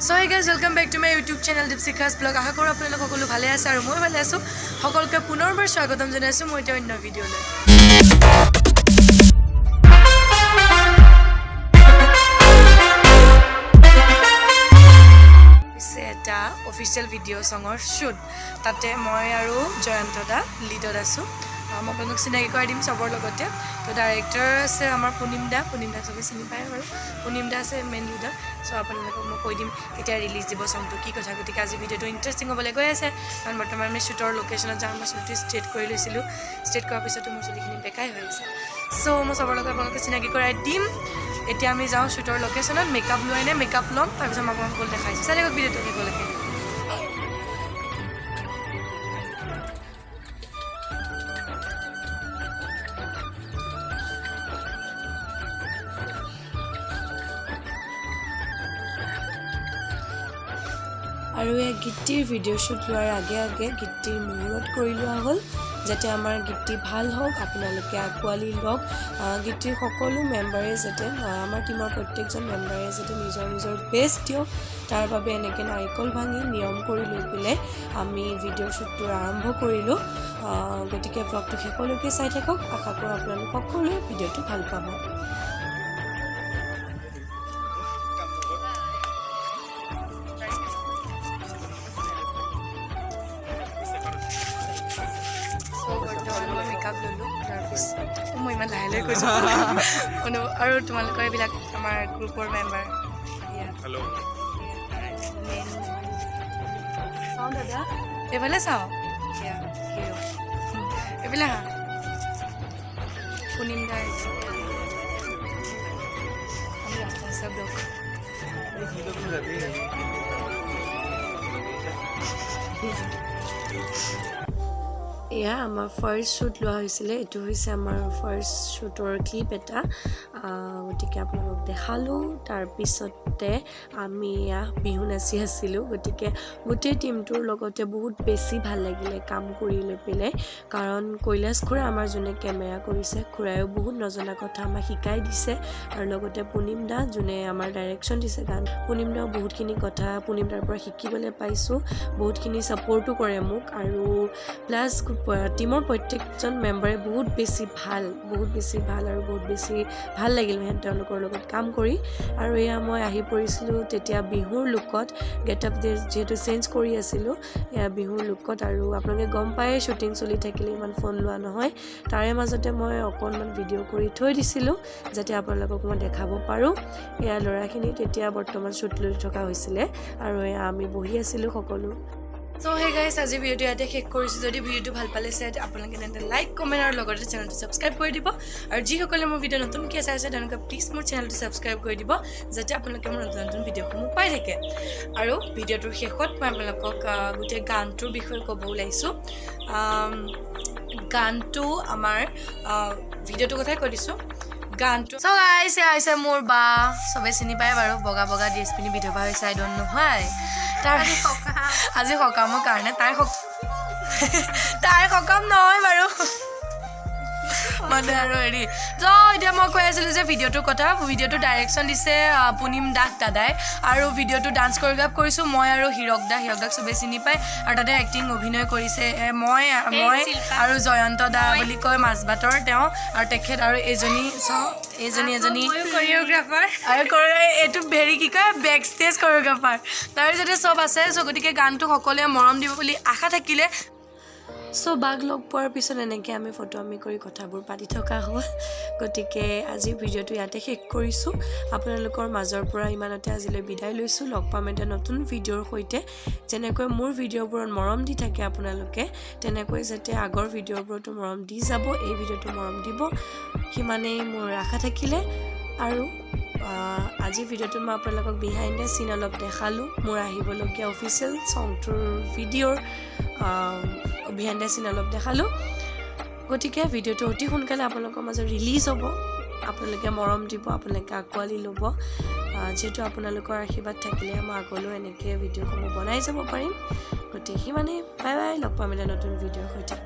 So hey guys, welcome back to my YouTube channel Dipshikha's vlog. আশা কৰো আপোনালোক সকলো ভালে আছে আৰু মই ভালে আছো। সকলোকে পুনৰবাৰ স্বাগতম জনাইছো মই এটা অন্য ভিডিঅলৈ। এটা অফিচিয়াল ভিডিঅ' সঙৰ শুট তাতে মই আৰু জয়ন্তদা লিডত আছো। মই আপোনালোক চিনাকি কৰি দিম সবৰ লগতে। তো ডাইৰেক্টৰ আছে আমাৰ পুনিমদা সবে চিনি পায় বাৰু। পুনিমদা আছে মেইন লিডত। সো আপোনালোকক মই কৈ দিম কেতিয়া ৰিলিজ দিব সংটো কি কথা। গতিকে আজি ভিডিঅ'টো ইণ্টাৰেষ্টিং হ'বলৈ গৈ আছে কাৰণ বৰ্তমান আমি শ্বুটৰ লোকেশ্যনত যাওঁ। মই চুলিটো ষ্ট্ৰেট কৰি লৈছিলোঁ। ষ্ট্ৰেট কৰাৰ পিছতো মোৰ চুলিখিনি বেকাই হৈ আছে। সো মই সবৰ লগত আপোনালোকে চিনাকি কৰাই দিম। এতিয়া আমি যাওঁ শ্বুটৰ লোকেশ্যনত। মেকআপ লোৱাই নাই, মেকআপ ল'ম, তাৰপিছত মই আপোনালোকক দেখাইছোঁ। চাই থাকক ভিডিঅ'টো শেষলৈকে। আৰু এই গীতিৰ ভিডিঅ' শ্বুট লোৱাৰ আগে আগে গীতিৰ মূৰত কৰি লোৱা হ'ল যাতে আমাৰ গীতি ভাল হওক, আপোনালোকে আঁকোৱালি লওক। গীতিৰ সকলো মেম্বাৰে যাতে আমাৰ টীমৰ প্ৰত্যেকজন মেম্বাৰে যাতে নিজৰ নিজৰ বেষ্ট দিয়ক, তাৰ বাবে এনেকৈ নাৰিকল ভাঙি নিয়ম কৰি লৈ পেলাই আমি ভিডিঅ' শ্বুটটো আৰম্ভ কৰিলোঁ। গতিকে ব্লগটো শেষলৈকে চাই থাকক। আশা কৰোঁ আপোনালোক সকলোৱে ভিডিঅ'টো ভাল পাব। মেকআপ ল'লোঁ, তাৰপিছত মই ইমান লাহে লাহে কৈছোঁ আৰু তোমালোকৰ এইবিলাক আমাৰ গ্ৰুপৰ মেম্বাৰ। চাওঁ দাদা, এইফালে চাওঁ। হিৰ' এইফালে হা পুনিম দা চব লোক। এয়া আমাৰ ফাৰ্ষ্ট শ্বুট লোৱা হৈছিলে। এইটো হৈছে আমাৰ ফাৰ্ষ্ট শ্বুটৰ ক্লিপ এটা। গতিকে আপোনালোক দেখালোঁ। তাৰপিছতে আমি বিহু নাচি আছিলোঁ। গতিকে গোটেই টীমটোৰ লগতে বহুত বেছি ভাল লাগিলে কাম কৰি লৈ পেলাই, কাৰণ কৈলাশ খুৰা আমাৰ যোনে কেমেৰা কৰিছে, খুৰায়ো বহুত নজনা কথা আমাক শিকাই দিছে। আৰু লগতে পুনিম দা যোনে আমাৰ ডাইৰেকশ্যন দিছে গান, পুনিম দাও বহুতখিনি কথা পুনিম দাৰ পৰা শিকিবলৈ পাইছোঁ। বহুতখিনি ছাপৰ্টো কৰে মোক। আৰু প্লাছ টীমৰ প্ৰত্যেকজন মেম্বাৰে বহুত বেছি ভাল আৰু বহুত বেছি ভাল লাগিল তেওঁলোকৰ লগত কাম কৰি। আৰু এয়া মই আহি পৰিছিলোঁ তেতিয়া বিহুৰ লুকত, গেট আপ যিহেতু চেঞ্জ কৰি আছিলোঁ, এয়া বিহুৰ লুকত। আৰু আপোনালোকে গম পায়ে শ্বুটিং চলি থাকিলে ইমান ফোন লোৱা নহয়। তাৰে মাজতে মই অকণমান ভিডিঅ' কৰি থৈ দিছিলোঁ যাতে আপোনালোকক মই দেখাব পাৰোঁ। এয়া ল'ৰাখিনি তেতিয়া বৰ্তমান শ্বুট লৈ থকা হৈছিলে আৰু এয়া আমি বহি আছিলোঁ সকলো। সো হে গাইজ, আজি ভিডিঅ'টো ইয়াতে শেষ কৰিছোঁ। যদি ভিডিঅ'টো ভাল পালে আপোনালোকে তেন্তে লাইক, কমেণ্ট আৰু লগতে চেনেলটো ছাবস্ক্ৰাইব কৰি দিব। আৰু যিসকলে মোৰ ভিডিঅ' নতুনকৈ চাইছে তেওঁলোকে প্লিজ মোৰ চেনেলটো ছাবস্ক্ৰাইব কৰি দিব যাতে আপোনালোকে মোৰ নতুন নতুন ভিডিঅ'সমূহ পাই থাকে। আৰু ভিডিঅ'টোৰ শেষত মই আপোনালোকক গোটেই গানটোৰ বিষয়ে ক'ব ওলাইছোঁ। গানটো আমাৰ ভিডিঅ'টোৰ কথাই কৈ দিছোঁ। গানটো চ' গাইজ, এয়া হৈছে মোৰ বা, চবেই চিনি পায় বাৰু, বগা বগা ড্ৰেছ পিন্ধি বিধৱা হৈছে। আই ডণ্ট ন' হয় আজি সকামৰ কাৰণে তাই সকাম নহয় বাৰু মানে আৰু হেৰি। ত' এতিয়া মই কৈ আছিলোঁ যে ভিডিঅ'টোৰ কথা। ভিডিঅ'টো ডাইৰেকশ্যন দিছে পুনিম দাদাই আৰু ভিডিঅ'টো ডান্স কৰিগ্ৰাফ কৰিছোঁ মই আৰু হিৰক দাক চবেই চিনি পায়। আৰু তাতে এক্টিং অভিনয় কৰিছে মই আৰু জয়ন্ত দা বুলি কয় মাজবাটৰ তেওঁ, আৰু তেখেত আৰু এজনী কৰিঅ'গ্ৰাফাৰ আৰু এইটো হেৰি কি কয় বেক ষ্টেজ কৰিঅ'গ্ৰাফাৰ। তাৰপিছতে চব আছে। চ' গতিকে গানটো সকলোৱে মৰম দিব বুলি আশা থাকিলে। চ' বাক লগ পোৱাৰ পিছত এনেকৈ আমি ফটো কৰি কথাবোৰ পাতি থকা হ'ল। গতিকে আজিৰ ভিডিঅ'টো ইয়াতে শেষ কৰিছোঁ। আপোনালোকৰ মাজৰ পৰা ইমানতে আজিলৈ বিদায় লৈছোঁ। লগ পাম এটা নতুন ভিডিঅ'ৰ সৈতে। যেনেকৈ মোৰ ভিডিঅ'বোৰত মৰম দি থাকে আপোনালোকে, তেনেকৈ যাতে আগৰ ভিডিঅ'বোৰতো মৰম দি যাব, এই ভিডিঅ'টো মৰম দিব, সিমানেই মোৰ আশা থাকিলে। আৰু আজিৰ ভিডিঅ'টোত মই আপোনালোকক বিহাইণ্ড দ্য চিন অলপ দেখালোঁ। মোৰ আহিবলগীয়া অফিচিয়েল চংটোৰ ভিডিঅ'ৰ বিহাইণ্ড দ্য চিন অলপ দেখালোঁ। গতিকে ভিডিঅ'টো অতি সোনকালে আপোনালোকৰ মাজত ৰিলিজ হ'ব। আপোনালোকে মৰম দিব, আপোনালোকে আঁকোৱালি ল'ব। যিহেতু আপোনালোকৰ আশীৰ্বাদ থাকিলে মই আগলৈও এনেকৈ ভিডিঅ'সমূহ বনাই যাব পাৰিম। গতিকে সিমানেই। বাই বাই, লগ পাম এটা নতুন ভিডিঅ'ৰ সৈতে।